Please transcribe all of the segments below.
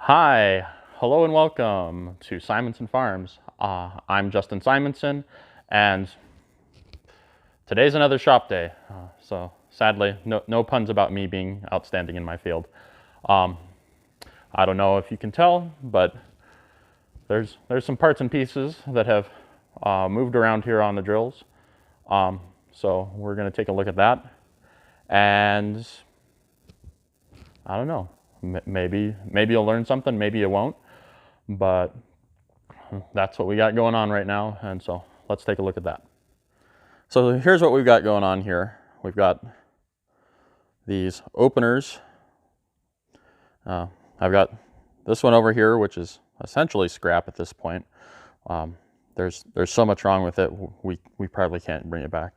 Hi, hello and welcome to Simonson Farms. I'm Justin Simonson, and today's another shop day. So sadly, no puns about me being outstanding in my field. Um, I don't know if you can tell, but there's some parts and pieces that have moved around here on the drills. So we're going to take a look at that, and I don't know. Maybe you'll learn something, maybe you won't, but that's what we got going on right now, and so let's take a look at that. So here's what we've got going on here. We've got these openers. I've got this one over here, which is essentially scrap at this point. There's so much wrong with it, we probably can't bring it back.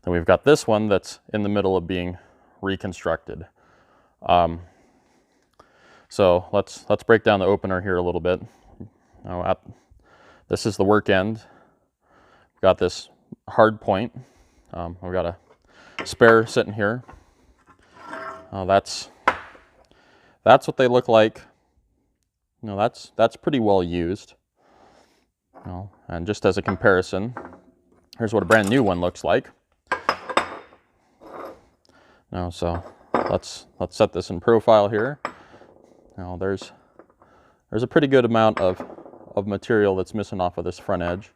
Then we've got this one that's in the middle of being reconstructed. So let's break down the opener here a little bit. Now, this is the work end. We've got this hard point. We've got a spare sitting here. That's what they look like. That's pretty well used. And just as a comparison, here's what a brand new one looks like. So let's set this in profile here. Now there's a pretty good amount of material that's missing off of this front edge.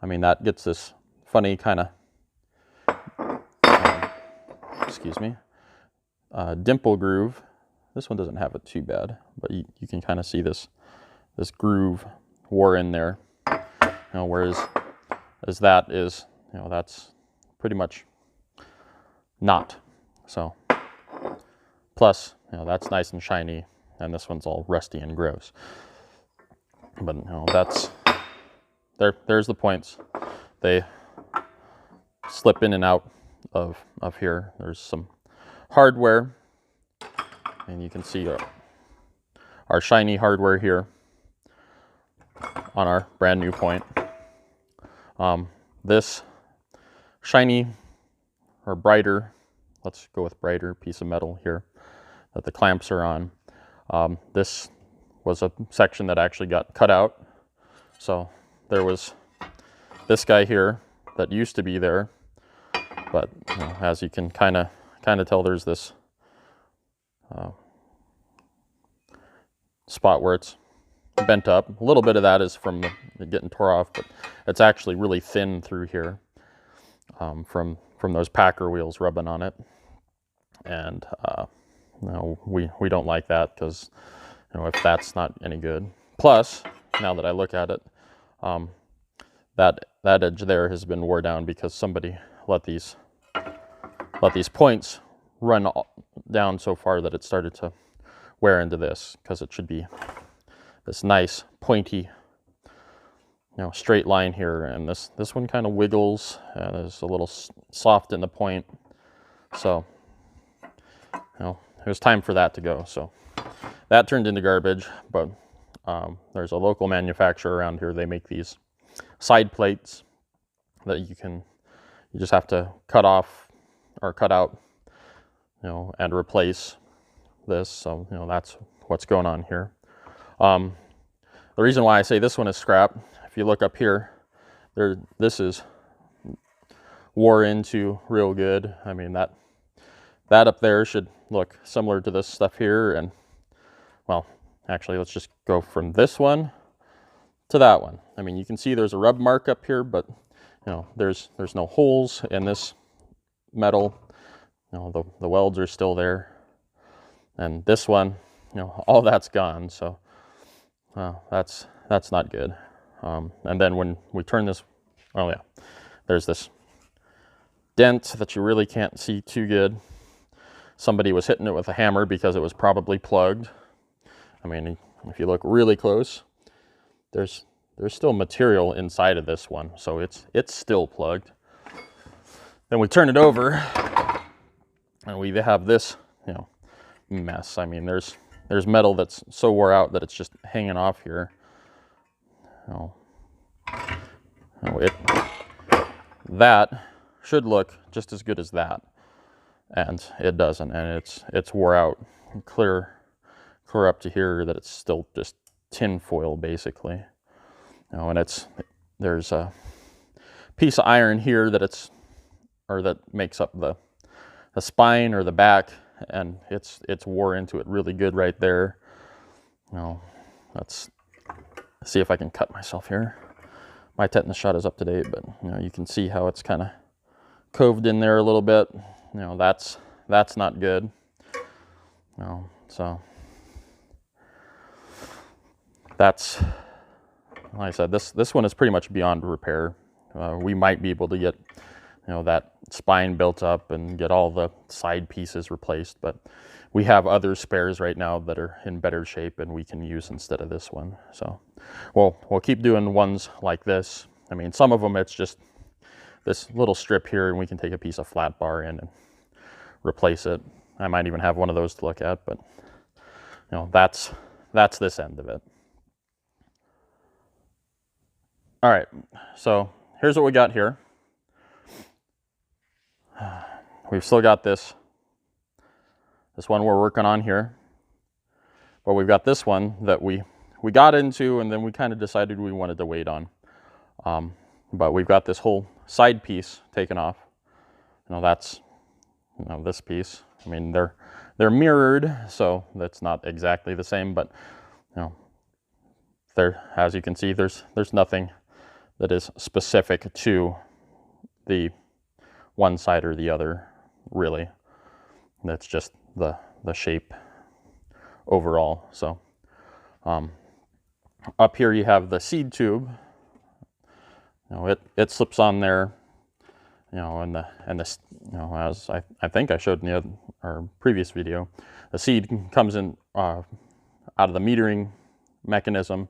I mean, that gets this funny kind of dimple groove. This one doesn't have it too bad, but you can kind of see this groove wore in there. Whereas that is, that's pretty much not. So plus, that's nice and shiny, and this one's all rusty and gross. But that's there's the points. They slip in and out of here. There's some hardware, and you can see our shiny hardware here on our brand new point. This shiny or brighter, let's go with brighter piece of metal here that the clamps are on. This was a section that actually got cut out. So there was this guy here that used to be there, but as you can kind of tell, there's this spot where it's bent up. A little bit of that is from the getting tore off, but it's actually really thin through here from those packer wheels rubbing on it. And we don't like that, because if that's not any good. Plus, now that I look at it, that edge there has been wore down because somebody let these points run down so far that it started to wear into this, because it should be this nice pointy straight line here, and this one kind of wiggles and is a little soft in the point. So it was time for that to go. So that turned into garbage. But there's a local manufacturer around here. They make these side plates that you just have to cut off or cut out, and replace this. So that's what's going on here. The reason why I say this one is scrap, if you look up here, this is wore into real good. I mean, that up there should look similar to this stuff here. And well, actually, let's just go from this one to that one. I mean, you can see there's a rub mark up here, but there's no holes in this metal. The welds are still there. And this one, all that's gone. So that's not good. And then when we turn this, oh yeah, there's this dent that you really can't see too good. Somebody was hitting it with a hammer because it was probably plugged. I mean, if you look really close, there's still material inside of this one, so it's still plugged. Then we turn it over, and we have this mess. I mean, there's metal that's so wore out that it's just hanging off here. That should look just as good as that, and it doesn't, and it's wore out clear clear up to here that it's still just tin foil basically. And there's a piece of iron here that makes up the spine or the back, and it's wore into it really good right there. Let's see if I can cut myself here. My tetanus shot is up to date, but you can see how it's kind of coved in there a little bit. That's not good. So that's, like I said, this one is pretty much beyond repair. We might be able to get that spine built up and get all the side pieces replaced, but we have other spares right now that are in better shape and we can use instead of this one. So we'll keep doing ones like this. I mean, some of them it's just this little strip here and we can take a piece of flat bar in and replace it. I might even have one of those to look at, but that's this end of it. All right, so here's what we got here. We've still got this one we're working on here, but we've got this one that we got into and then we kind of decided we wanted to wait on. But we've got this whole side piece taken off. That's this piece. I mean, they're mirrored, so that's not exactly the same, but there, as you can see, there's nothing that is specific to the one side or the other, really. That's just the shape overall. So up here you have the seed tube. It slips on there, and this, as I think I showed in our previous video, the seed comes in out of the metering mechanism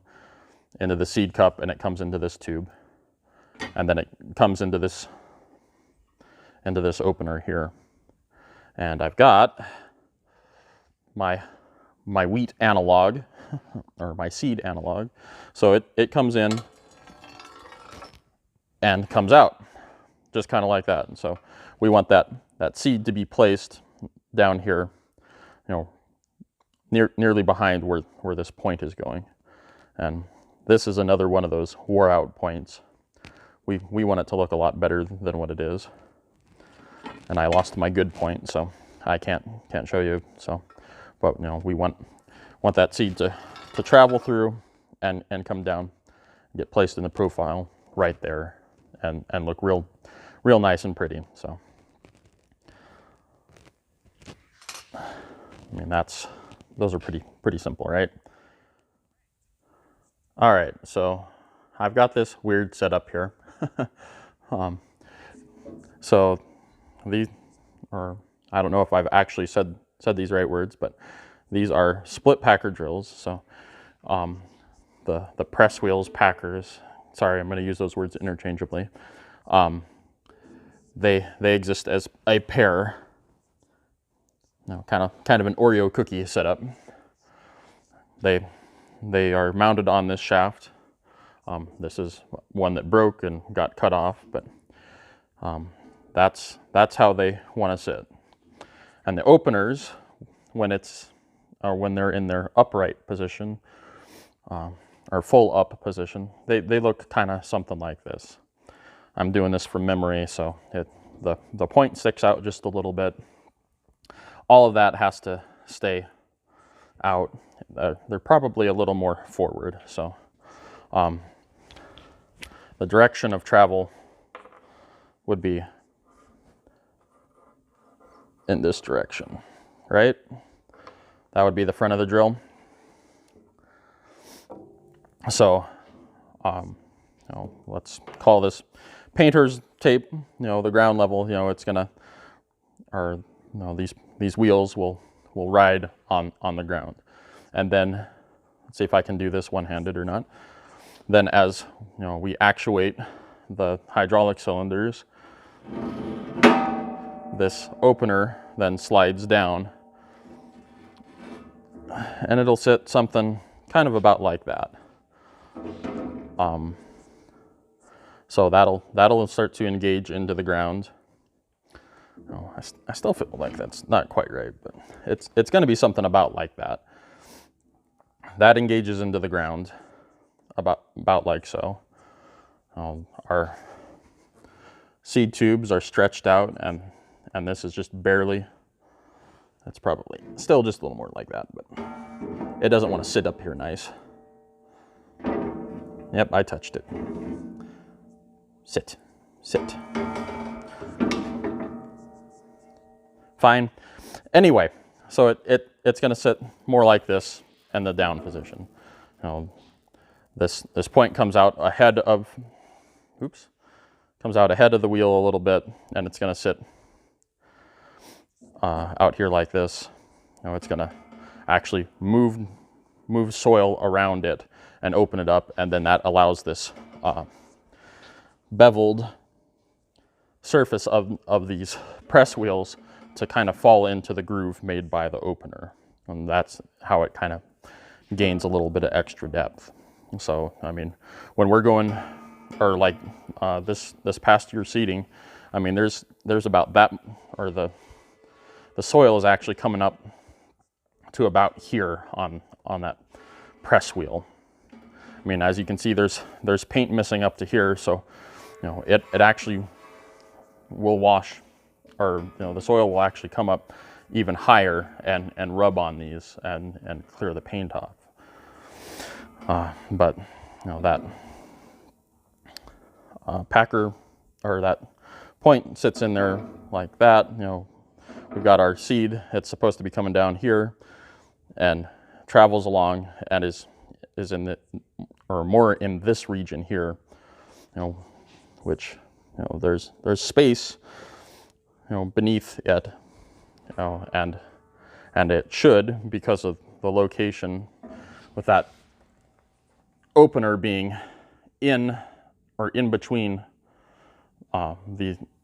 into the seed cup, and it comes into this tube, and then it comes into this opener here. And I've got my wheat analog or my seed analog. So it comes in and comes out just kind of like that. And so we want that seed to be placed down here, nearly behind where this point is going. And this is another one of those wore out points. We want it to look a lot better than what it is. And I lost my good point, so I can't show you. So, but we want that seed to travel through and come down, get placed in the profile right there, and look real nice and pretty. So, I mean, those are pretty simple, right? All right, so I've got this weird setup here. So these are, I don't know if I've actually said these right words, but these are split packer drills. So the press wheels packers, sorry, I'm going to use those words interchangeably. They exist as a pair, kind of an Oreo cookie setup. They are mounted on this shaft. This is one that broke and got cut off, but that's how they want to sit. And the openers, when they're in their upright position, or full up position, they look kind of something like this. I'm doing this from memory, so the point sticks out just a little bit. All of that has to stay out. They're probably a little more forward, so the direction of travel would be in this direction, right? That would be the front of the drill. So let's call this painter's tape. The ground level, it's gonna, or these wheels will ride on the ground. And then let's see if I can do this one-handed or not. Then as we actuate the hydraulic cylinders, this opener then slides down, and it'll sit something kind of about like that. So that'll start to engage into the ground. I still feel like that's not quite right, but it's going to be something about like that. that engages into the ground about like so. Our seed tubes are stretched out, and this is just barely, it's probably still just a little more like that, but it doesn't want to sit up here nice. Yep, I touched it. Sit, sit. Fine. Anyway, so it's going to sit more like this in the down position. This point comes out ahead of, comes out ahead of the wheel a little bit, and it's going to sit out here like this. It's going to actually move soil around it and open it up, and then that allows this beveled surface of these press wheels to kind of fall into the groove made by the opener. And that's how it kind of gains a little bit of extra depth. So, I mean, when we're going, or like this past year seeding, I mean, there's about that, or the soil is actually coming up to about here on that press wheel. I mean, as you can see, there's paint missing up to here, so it actually will wash, or the soil will actually come up even higher and rub on these and clear the paint off. But that packer, or that point, sits in there like that. We've got our seed. It's supposed to be coming down here and travels along and is in the, or more in this region here, which there's space beneath it, and it should, because of the location, with that opener being in between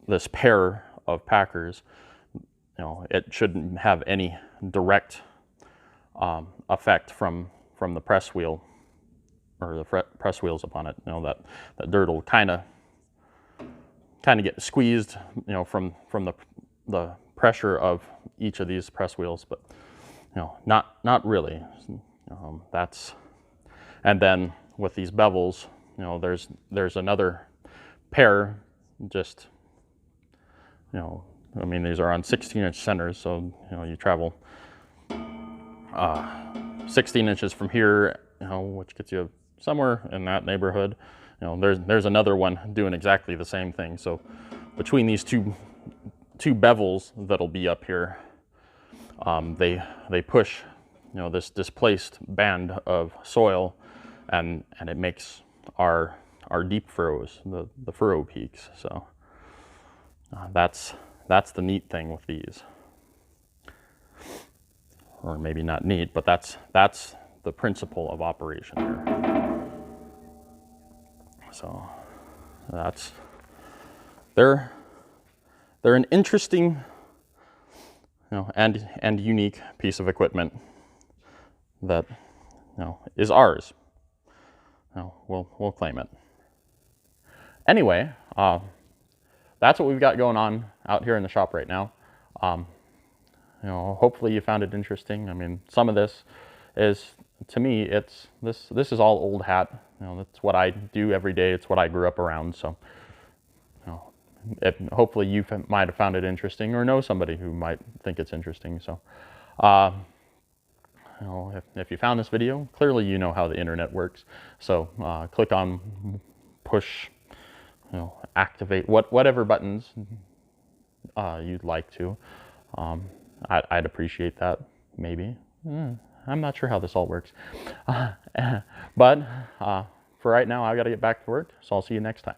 this pair of packers, it shouldn't have any direct effect from the press wheel, or the press wheels upon it. That dirt will kind of get squeezed, from the pressure of each of these press wheels, but not really. That's, and then with these bevels, there's another pair, just I mean, these are on 16-inch centers, so you travel 16 inches from here, which gets you somewhere in that neighborhood. There's another one doing exactly the same thing. So between these two bevels that'll be up here, they push this displaced band of soil, and it makes our deep furrows, the furrow peaks. So that's the neat thing with these, or maybe not neat, but that's the principle of operation here. So they're an interesting and unique piece of equipment that is ours. We'll claim it. Anyway, that's what we've got going on out here in the shop right now. Hopefully you found it interesting. I mean, some of this is, to me, this is all old hat. That's what I do every day. It's what I grew up around. So, hopefully you might have found it interesting, or know somebody who might think it's interesting. So, if you found this video, clearly you know how the internet works. So, click on, push, activate, whatever buttons you'd like to. I'd appreciate that, maybe. I'm not sure how this all works. But for right now, I've got to get back to work, so I'll see you next time.